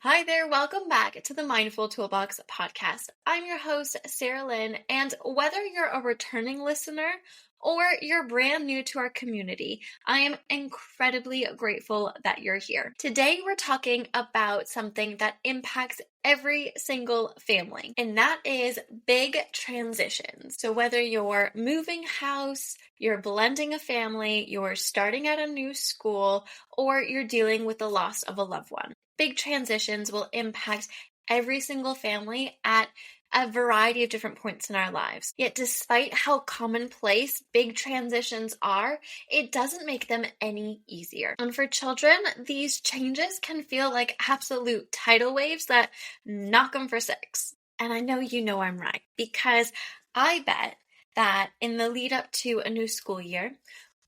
Hi there, welcome back to the Mindful Toolbox podcast. I'm your host, Sarah Lynn, and whether you're a returning listener or you're brand new to our community, I am incredibly grateful that you're here. Today, we're talking about something that impacts every single family, and that is big transitions. So whether you're moving house, you're blending a family, you're starting at a new school, or you're dealing with the loss of a loved one, big transitions will impact every single family at a variety of different points in our lives. Yet despite how commonplace big transitions are, it doesn't make them any easier. And for children, these changes can feel like absolute tidal waves that knock them for six. And I know you know I'm right, because I bet that in the lead up to a new school year,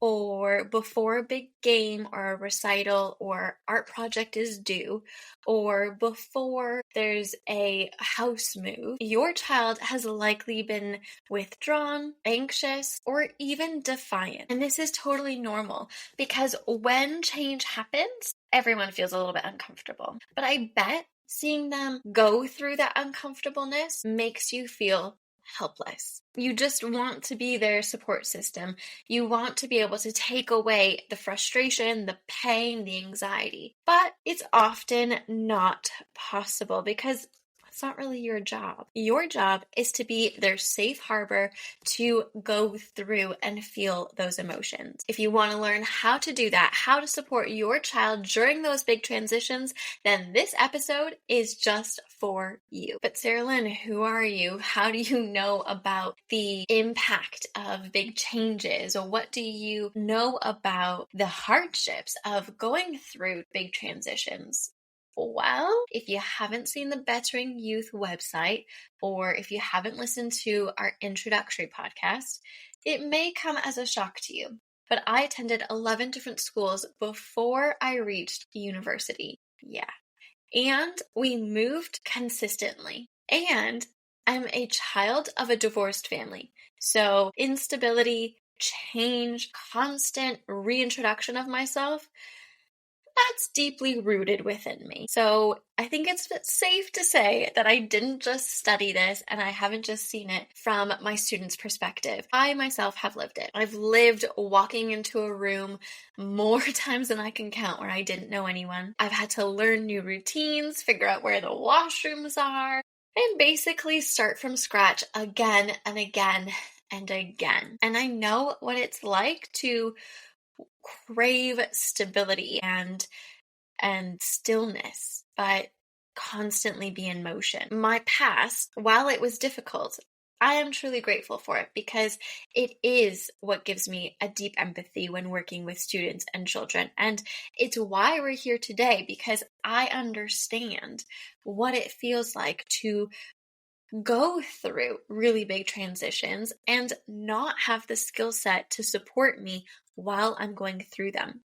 or before a big game or a recital or art project is due, or before there's a house move, your child has likely been withdrawn, anxious, or even defiant. And this is totally normal because when change happens, everyone feels a little bit uncomfortable. But I bet seeing them go through that uncomfortableness makes you feel helpless. You just want to be their support system. You want to be able to take away the frustration, the pain, the anxiety. But it's often not possible because it's not really your job. Your job is to be their safe harbor to go through and feel those emotions. If you want to learn how to do that, how to support your child during those big transitions, then this episode is just for you. But Sarah Lynn, who are you? How do you know about the impact of big changes? Or what do you know about the hardships of going through big transitions? Well, if you haven't seen the Bettering Youth website, or if you haven't listened to our introductory podcast, it may come as a shock to you. But I attended 11 different schools before I reached university. Yeah. And we moved consistently. And I'm a child of a divorced family. So instability, change, constant reintroduction of myself, that's deeply rooted within me. So I think it's safe to say that I didn't just study this and I haven't just seen it from my students' perspective. I myself have lived it. I've lived walking into a room more times than I can count where I didn't know anyone. I've had to learn new routines, figure out where the washrooms are, and basically start from scratch again and again and again. And I know what it's like to crave stability and stillness, but constantly be in motion. My past, while it was difficult, I am truly grateful for it because it is what gives me a deep empathy when working with students and children. And it's why we're here today, because I understand what it feels like to go through really big transitions and not have the skill set to support me while I'm going through them.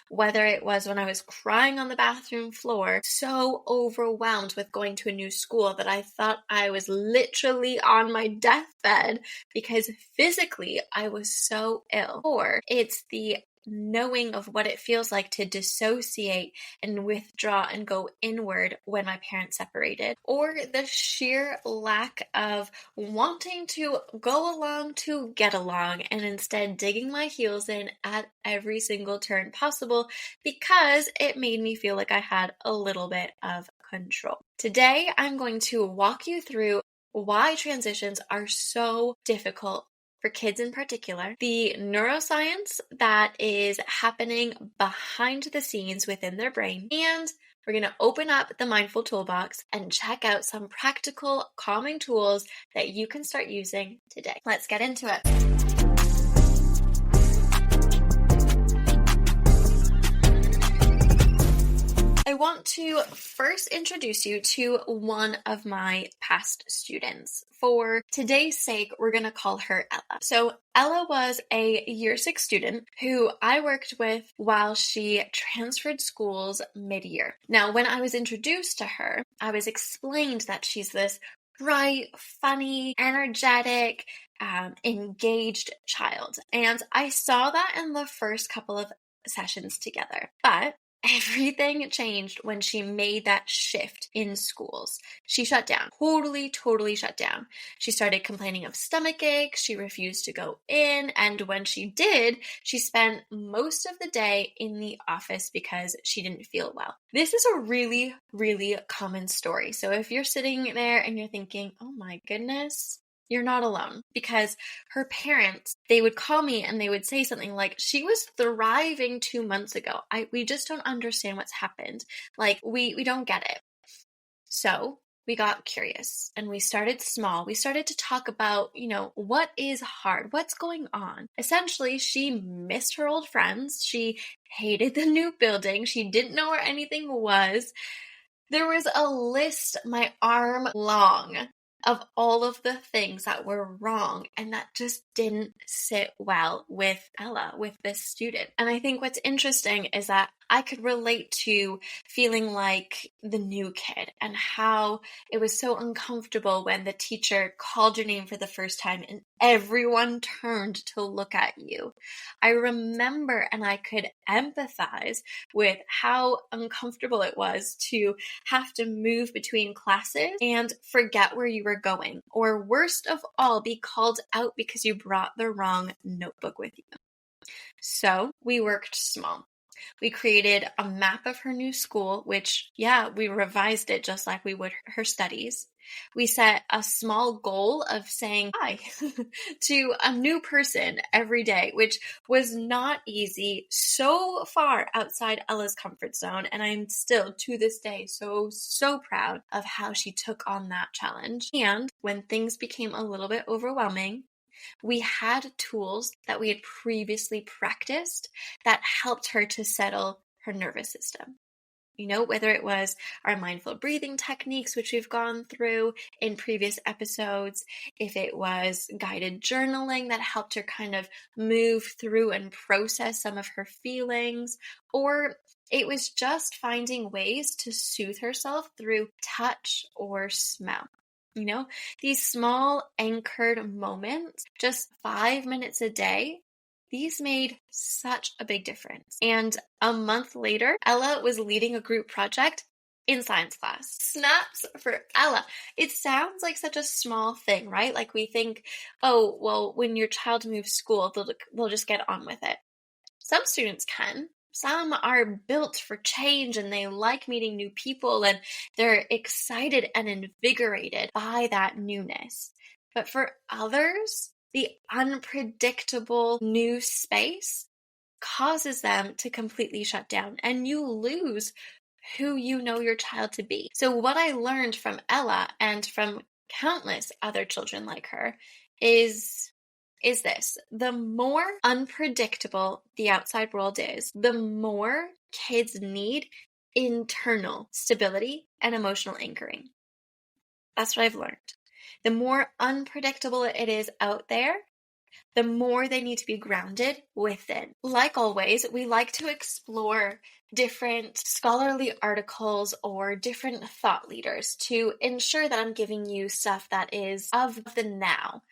Whether it was when I was crying on the bathroom floor, so overwhelmed with going to a new school that I thought I was literally on my deathbed because physically I was so ill. Or it's the knowing of what it feels like to dissociate and withdraw and go inward when my parents separated, or the sheer lack of wanting to go along to get along and instead digging my heels in at every single turn possible because it made me feel like I had a little bit of control. Today, I'm going to walk you through why transitions are so difficult for kids in particular, the neuroscience that is happening behind the scenes within their brain, and we're going to open up the Mindful Toolbox and check out some practical calming tools that you can start using today. Let's get into it. I want to first introduce you to one of my past students. For today's sake, we're going to call her Ella. So Ella was a year 6 student who I worked with while she transferred schools mid-year. Now, when I was introduced to her, I was explained that she's this bright, funny, energetic, engaged child. And I saw that in the first couple of sessions together. But Everything changed when she made that shift in schools. She shut down, totally shut down. She started complaining of stomach aches. She refused to go in. And when she did, she spent most of the day in the office because she didn't feel well. This is a really common story. So if you're sitting there and you're thinking, oh my goodness, you're not alone, because her parents, they would call me and they would say something like, she was thriving 2 months ago. We just don't understand what's happened. Like, we don't get it. So we got curious and we started small. We started to talk about, what is hard? What's going on? Essentially, she missed her old friends. She hated the new building. She didn't know where anything was. There was a list my arm long of all of the things that were wrong and that just didn't sit well with Ella, with this student. And I think what's interesting is that I could relate to feeling like the new kid and how it was so uncomfortable when the teacher called your name for the first time and everyone turned to look at you. I remember and I could empathize with how uncomfortable it was to have to move between classes and forget where you were going, or worst of all, be called out because you brought the wrong notebook with you. So we worked small. We created a map of her new school, which, we revised it just like we would her studies. We set a small goal of saying hi to a new person every day, which was not easy, so far outside Ella's comfort zone. And I'm still, to this day, so proud of how she took on that challenge. And when things became a little bit overwhelming, we had tools that we had previously practiced that helped her to settle her nervous system. Whether it was our mindful breathing techniques, which we've gone through in previous episodes, if it was guided journaling that helped her kind of move through and process some of her feelings, or it was just finding ways to soothe herself through touch or smell. These small anchored moments, just 5 minutes a day, these made such a big difference. And a month later, Ella was leading a group project in science class. Snaps for Ella. It sounds like such a small thing, right? Like we think, oh, well, when your child moves school, they'll just get on with it. Some students can. Some are built for change and they like meeting new people and they're excited and invigorated by that newness. But for others, the unpredictable new space causes them to completely shut down and you lose who you know your child to be. So what I learned from Ella and from countless other children like her is this: the more unpredictable the outside world is, the more kids need internal stability and emotional anchoring. That's what I've learned. The more unpredictable it is out there, the more they need to be grounded within. Like always, we like to explore different scholarly articles or different thought leaders to ensure that I'm giving you stuff that is of the now.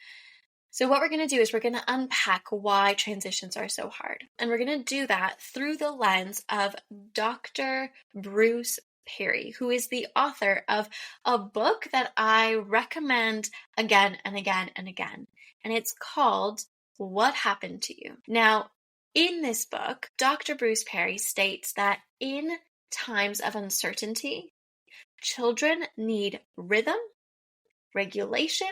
So what we're going to do is we're going to unpack why transitions are so hard. And we're going to do that through the lens of Dr. Bruce Perry, who is the author of a book that I recommend again and again and again. And it's called What Happened to You? Now, in this book, Dr. Bruce Perry states that in times of uncertainty, children need rhythm, regulation,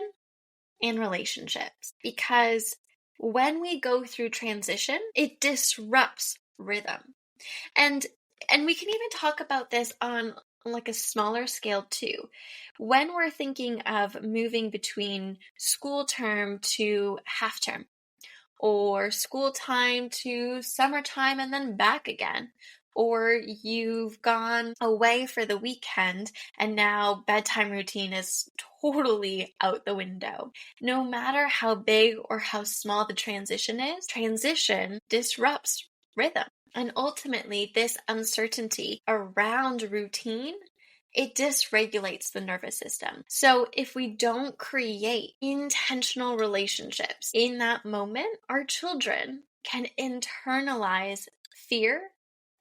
and relationships, because when we go through transition, it disrupts rhythm. And we can even talk about this on like a smaller scale too. When we're thinking of moving between school term to half term, or school time to summertime and then back again, or you've gone away for the weekend and now bedtime routine is totally out the window. No matter how big or how small the transition is, transition disrupts rhythm. And ultimately, this uncertainty around routine, it dysregulates the nervous system. So if we don't create intentional relationships in that moment, our children can internalize fear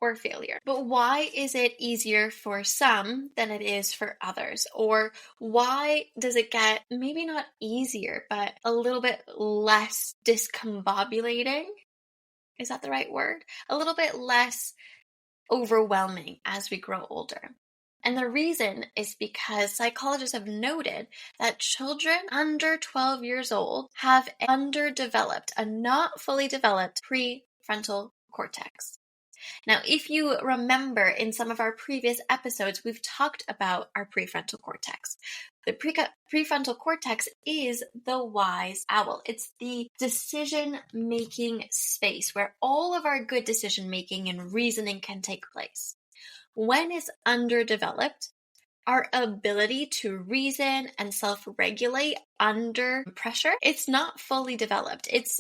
or failure. But why is it easier for some than it is for others? Or why does it get maybe not easier, but a little bit less discombobulating? Is that the right word? A little bit less overwhelming as we grow older. And the reason is because psychologists have noted that children under 12 years old have underdeveloped, a not fully developed prefrontal cortex. Now, if you remember in some of our previous episodes, we've talked about our prefrontal cortex. The prefrontal cortex is the wise owl. It's the decision-making space where all of our good decision-making and reasoning can take place. When it's underdeveloped, our ability to reason and self-regulate under pressure, it's not fully developed. It's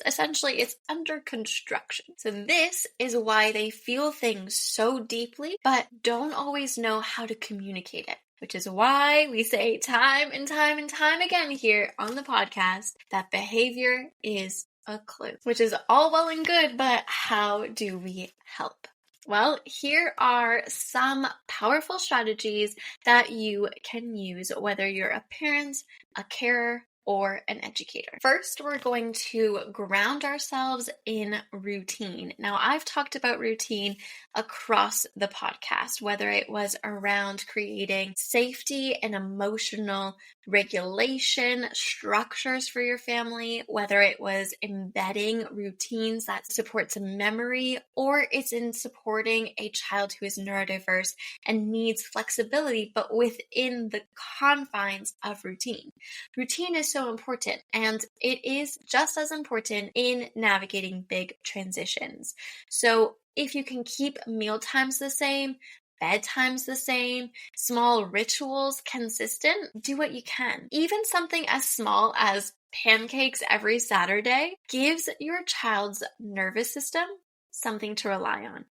under construction. So this is why they feel things so deeply, but don't always know how to communicate it. Which is why we say time and time and time again here on the podcast that behavior is a clue. Which is all well and good, but how do we help? Well, here are some powerful strategies that you can use, whether you're a parent, a carer, or an educator. First, we're going to ground ourselves in routine. Now, I've talked about routine across the podcast, whether it was around creating safety and emotional regulation structures for your family, whether it was embedding routines that supports memory, or it's in supporting a child who is neurodiverse and needs flexibility, but within the confines of routine. Routine is so important, and it is just as important in navigating big transitions. So if you can keep meal times the same, bedtimes the same, small rituals consistent, do what you can. Even something as small as pancakes every Saturday gives your child's nervous system something to rely on.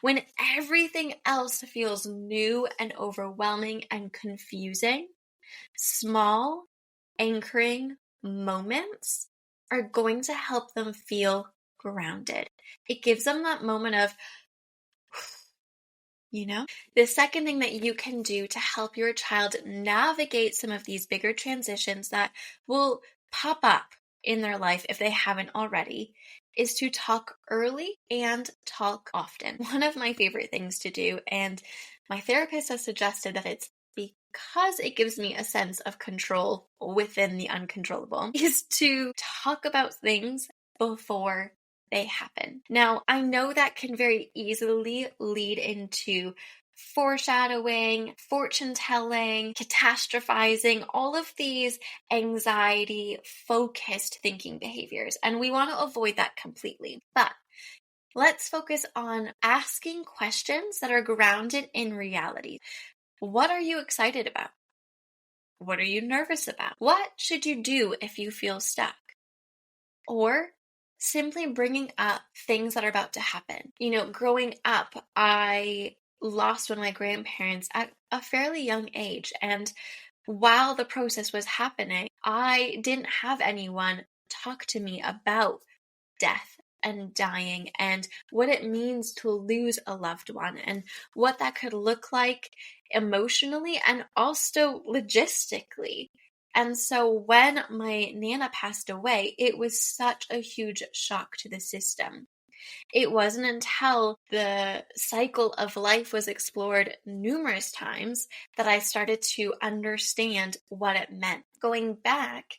When everything else feels new and overwhelming and confusing, small anchoring moments are going to help them feel grounded. It gives them that moment of, the second thing that you can do to help your child navigate some of these bigger transitions that will pop up in their life if they haven't already is to talk early and talk often. One of my favorite things to do, and my therapist has suggested that it's because it gives me a sense of control within the uncontrollable, is to talk about things before they happen. Now, I know that can very easily lead into foreshadowing, fortune telling, catastrophizing, all of these anxiety focused thinking behaviors. And we want to avoid that completely. But let's focus on asking questions that are grounded in reality. What are you excited about? What are you nervous about? What should you do if you feel stuck? Or simply bringing up things that are about to happen. Growing up, I lost one of my grandparents at a fairly young age. And while the process was happening, I didn't have anyone talk to me about death and dying and what it means to lose a loved one and what that could look like emotionally and also logistically. And so when my Nana passed away, it was such a huge shock to the system. It wasn't until the cycle of life was explored numerous times that I started to understand what it meant. Going back,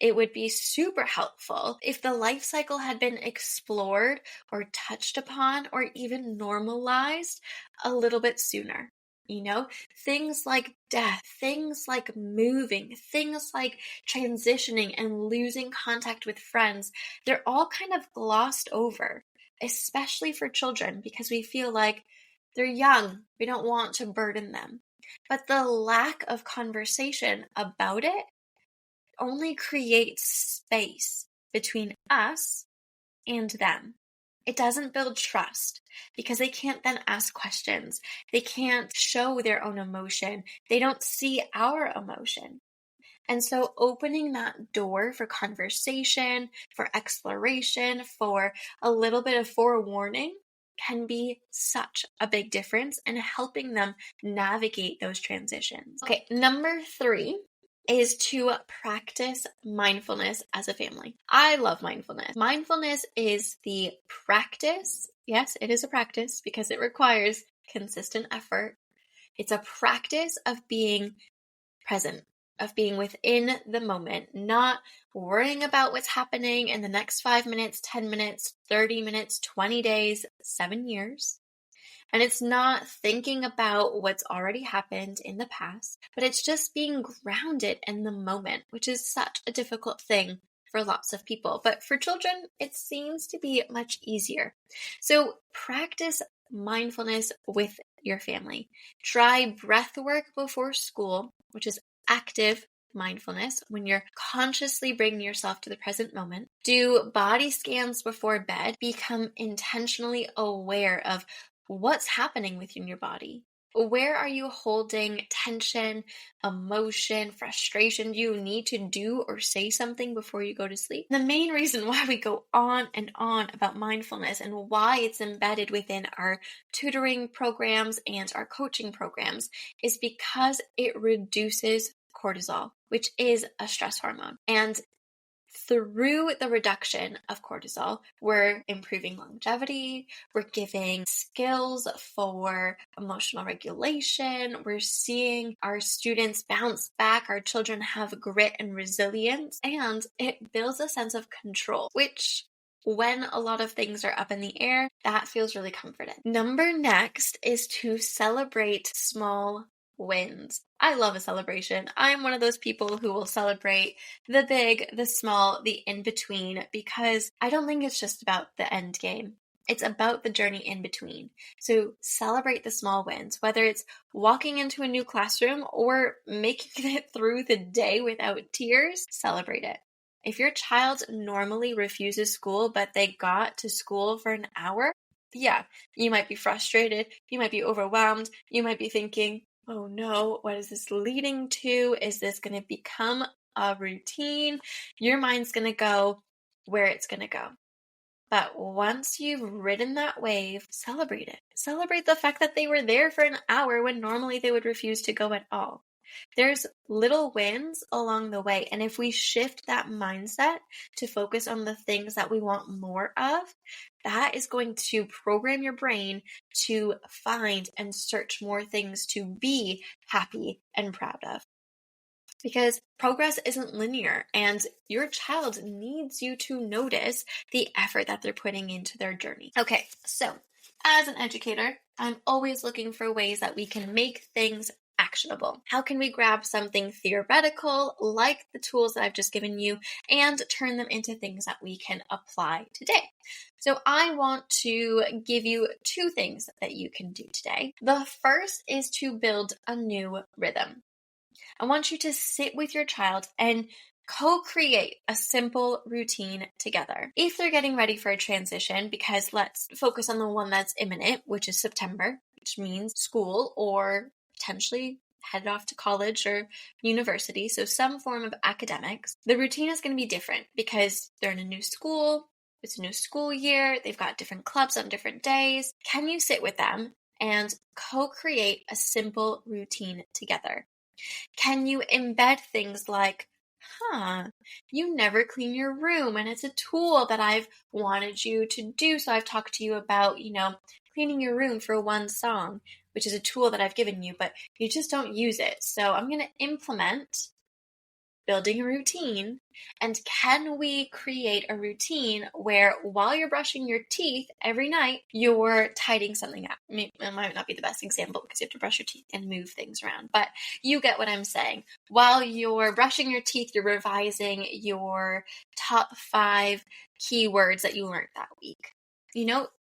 it would be super helpful if the life cycle had been explored or touched upon or even normalized a little bit sooner. Things like death, things like moving, things like transitioning and losing contact with friends, they're all kind of glossed over, especially for children, because we feel like they're young. We don't want to burden them. But the lack of conversation about it only creates space between us and them. It doesn't build trust because they can't then ask questions. They can't show their own emotion. They don't see our emotion. And so opening that door for conversation, for exploration, for a little bit of forewarning can be such a big difference in helping them navigate those transitions. Okay, number 3 is to practice mindfulness as a family. I love mindfulness. Mindfulness is the practice. Yes, it is a practice because it requires consistent effort. It's a practice of being present, of being within the moment, not worrying about what's happening in the next 5 minutes, 10 minutes, 30 minutes, 20 days, 7 years. And it's not thinking about what's already happened in the past, but it's just being grounded in the moment, which is such a difficult thing for lots of people. But for children, it seems to be much easier. So practice mindfulness with your family. Try breath work before school, which is active mindfulness, when you're consciously bringing yourself to the present moment. Do body scans before bed. Become intentionally aware of what's happening within your body. Where are you holding tension, emotion, frustration? Do you need to do or say something before you go to sleep? The main reason why we go on and on about mindfulness and why it's embedded within our tutoring programs and our coaching programs is because it reduces cortisol, which is a stress hormone. And through the reduction of cortisol, we're improving longevity, we're giving skills for emotional regulation, we're seeing our students bounce back, our children have grit and resilience, and it builds a sense of control, which when a lot of things are up in the air, that feels really comforting. Number next is to celebrate small wins. I love a celebration. I'm one of those people who will celebrate the big, the small, the in between, because I don't think it's just about the end game. It's about the journey in between. So celebrate the small wins, whether it's walking into a new classroom or making it through the day without tears, celebrate it. If your child normally refuses school, but they got to school for an hour, yeah, you might be frustrated, you might be overwhelmed, you might be thinking, oh no, what is this leading to? Is this going to become a routine? Your mind's going to go where it's going to go. But once you've ridden that wave, celebrate it. Celebrate the fact that they were there for an hour when normally they would refuse to go at all. There's little wins along the way. And if we shift that mindset to focus on the things that we want more of, that is going to program your brain to find and search more things to be happy and proud of. Because progress isn't linear, and your child needs you to notice the effort that they're putting into their journey. Okay, so as an educator, I'm always looking for ways that we can make things actionable. How can we grab something theoretical like the tools that I've just given you and turn them into things that we can apply today? So I want to give you 2 things that you can do today. The first is to build a new rhythm. I want you to sit with your child and co-create a simple routine together. If they're getting ready for a transition, because let's focus on the one that's imminent, which is September, which means school or potentially headed off to college or university, so some form of academics, the routine is going to be different because they're in a new school, it's a new school year, they've got different clubs on different days. Can you sit with them and co-create a simple routine together? Can you embed things like, you never clean your room, and it's a tool that I've wanted you to do, so I've talked to you about, cleaning your room for one song, which is a tool that I've given you, but you just don't use it. So I'm going to implement building a routine. And can we create a routine where while you're brushing your teeth every night, you're tidying something up? It might not be the best example because you have to brush your teeth and move things around, but you get what I'm saying. While you're brushing your teeth, you're revising your top 5 keywords that you learned that week.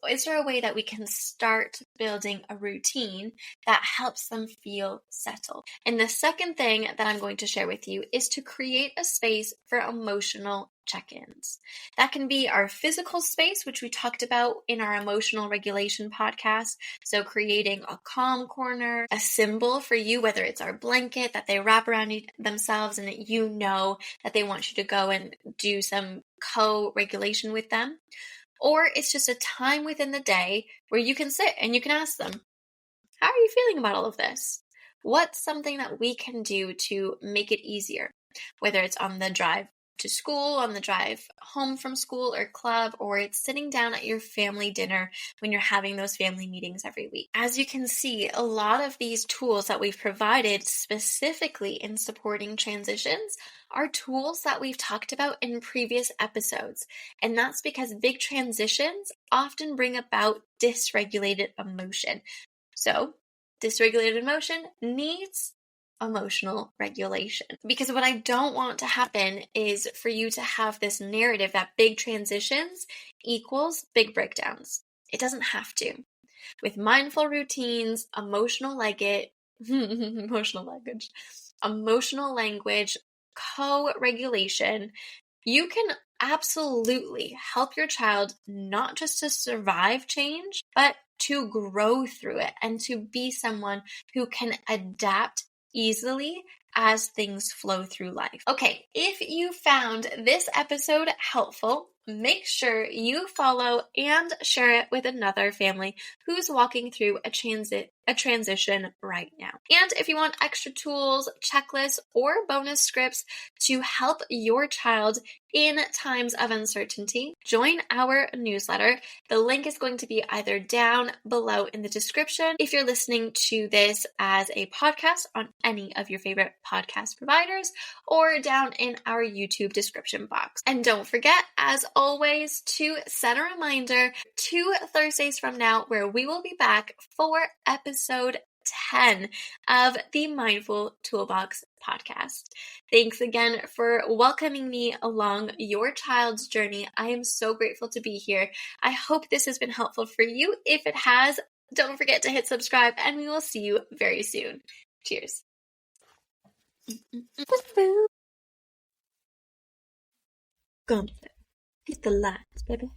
Is there a way that we can start building a routine that helps them feel settled? And the second thing that I'm going to share with you is to create a space for emotional check-ins. That can be our physical space, which we talked about in our emotional regulation podcast. So creating a calm corner, a symbol for you, whether it's our blanket that they wrap around themselves and that that they want you to go and do some co-regulation with them. or it's just a time within the day where you can sit and you can ask them, how are you feeling about all of this? What's something that we can do to make it easier? Whether it's on the drive to school, on the drive home from school or club, or it's sitting down at your family dinner when you're having those family meetings every week. As you can see, a lot of these tools that we've provided specifically in supporting transitions are tools that we've talked about in previous episodes. And that's because big transitions often bring about dysregulated emotion. So, dysregulated emotion needs emotional regulation. Because what I don't want to happen is for you to have this narrative that big transitions equals big breakdowns. It doesn't have to. With mindful routines, emotional language, co-regulation, you can absolutely help your child not just to survive change, but to grow through it and to be someone who can adapt easily as things flow through life. Okay, if you found this episode helpful, make sure you follow and share it with another family who's walking through a transition right now. And if you want extra tools, checklists, or bonus scripts to help your child in times of uncertainty, join our newsletter. The link is going to be either down below in the description if you're listening to this as a podcast on any of your favorite podcast providers, or down in our YouTube description box. And don't forget, as always, to set a reminder 2 Thursdays from now where we will be back for episode 10 of the Mindful Toolbox podcast. Thanks again for welcoming me along your child's journey. I am so grateful to be here. I hope this has been helpful for you. If it has, don't forget to hit subscribe, and we will see you very soon. Cheers. Go on, hit the lights, baby.